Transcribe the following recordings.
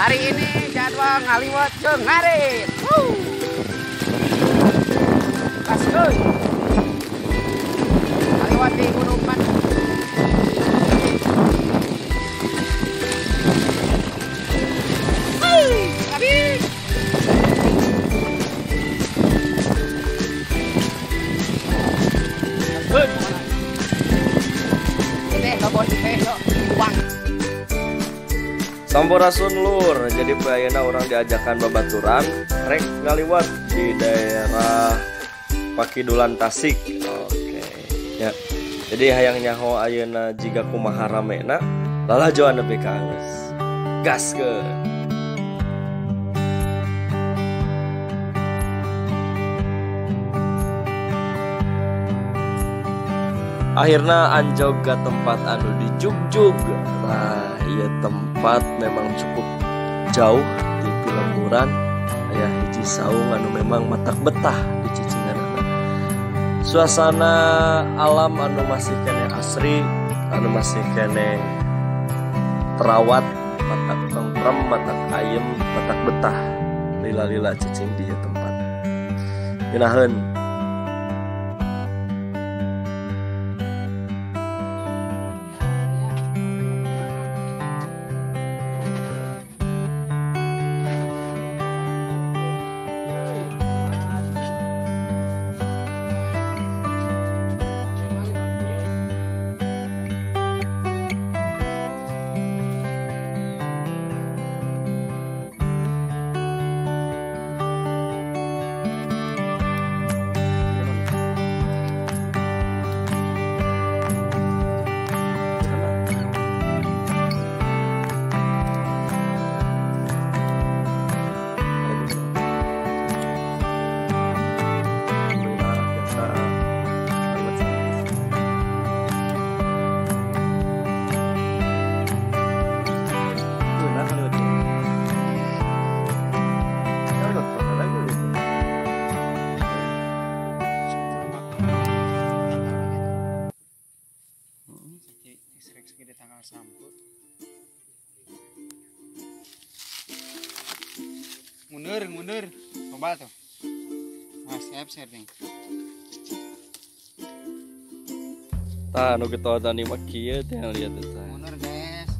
Hari ini jadwal ngaliwat Cengarit. Kasih. Ngaliwat di Gunung Bandung. Habis. Ini kabon di pelo, uang. Sampurasun lur, jadi bayana orang diajakan babaturan rek ngaliwat di daerah Pakidulan Tasik. Oke, ya. Jadi hayang nyaho ayeuna jiga kumaha ramena, lalajoan nepi ka geus. Gaskeun. Akhirnya anjog ke tempat anu di Jugjug. Nah, iya tempat memang cukup jauh di Pilemburan. Aya hiji saung anu memang matak betah di cicinganana. Suasana alam anu masih kene asri, anu masih kene terawat, matak tentrem, matak ayem, matak betah. Lila-lila cicing di tempat. Geunaheun mundur coba tuh mas siap nih tah nu kita tadi mah kieu teh lihat teh mundur guys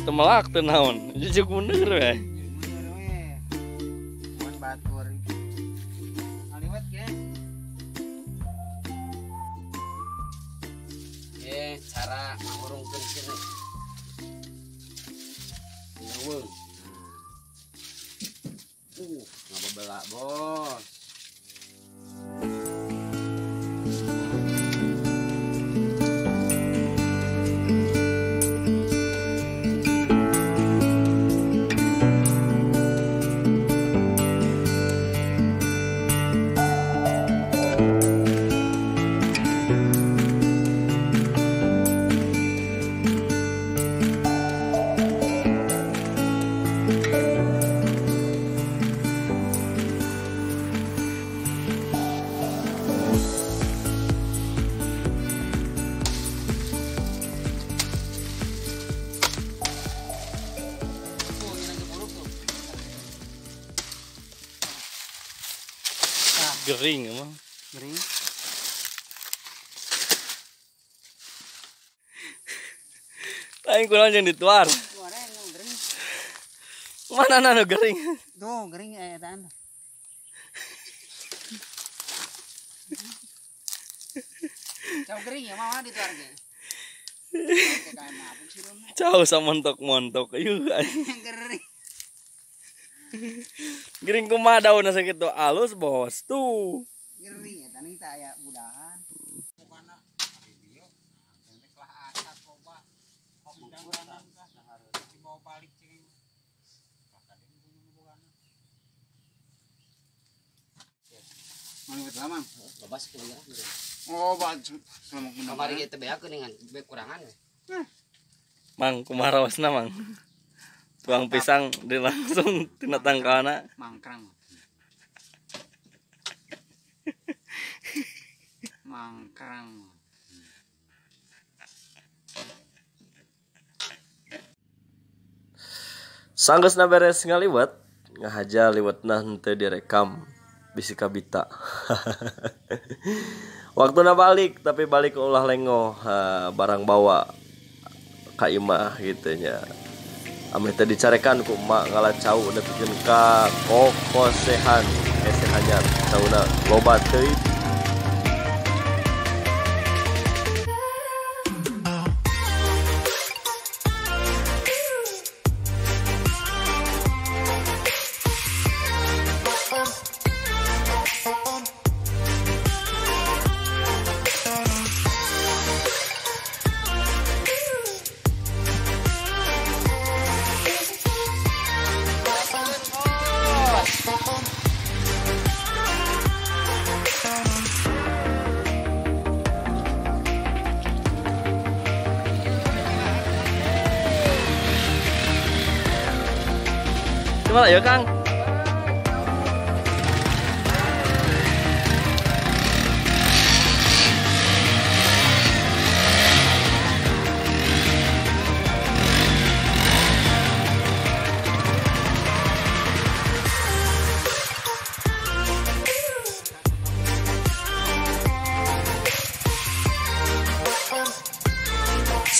teu melak teu naon jujuk mundur we mun batur aliwat guys cara ngurungkeun sini ngeuweung ngapa belak bos. Gering emang. Gering. Lain kurang yang dituar. Gering. Mana nanu gering? Tuh gering aya tanda. Cau gering ya mama dituar ge. Cau samontok-montok ayo. Gering. Gering kumaha daun sakitu alus bos tuh. Gering eta nih teh aya budahan. Pokona ari dieu teh kelah atas coba. Budahan kah dibawa balik cing. Pakade punya budahan. Mau lama. Babas ke ya. Oh, baju selama kunaon. Kamari ge teh beakeun dengan bekurangan. Mang kumaha raosna mang? Tuang pisang di langsung tina tangkalna. Mangkrang. Mangkrang. Sanggeusna beres ngaliwat, ngahaja liwatna henteu direkam bisi kabita. Waktuna balik tapi balik ulah lengoh barang bawa ka imah gitu nya. Ameh teh dicarekan ku emak ngalacau nepikeun ka kokosehan anyar sauna loba teuing. Gimana ya Kang?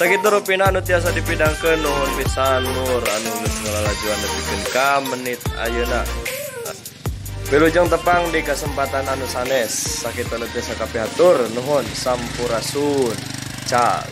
Sakitu rupina anu tiasa dipidangkeun nuhun pisan Nur anu geus ngalalajuan nepikeun ka menit ayeuna. Wilujeng tepang di kesempatan anu sanes sakitu anu tiasa kapihatur nuhun sampurasun. Cak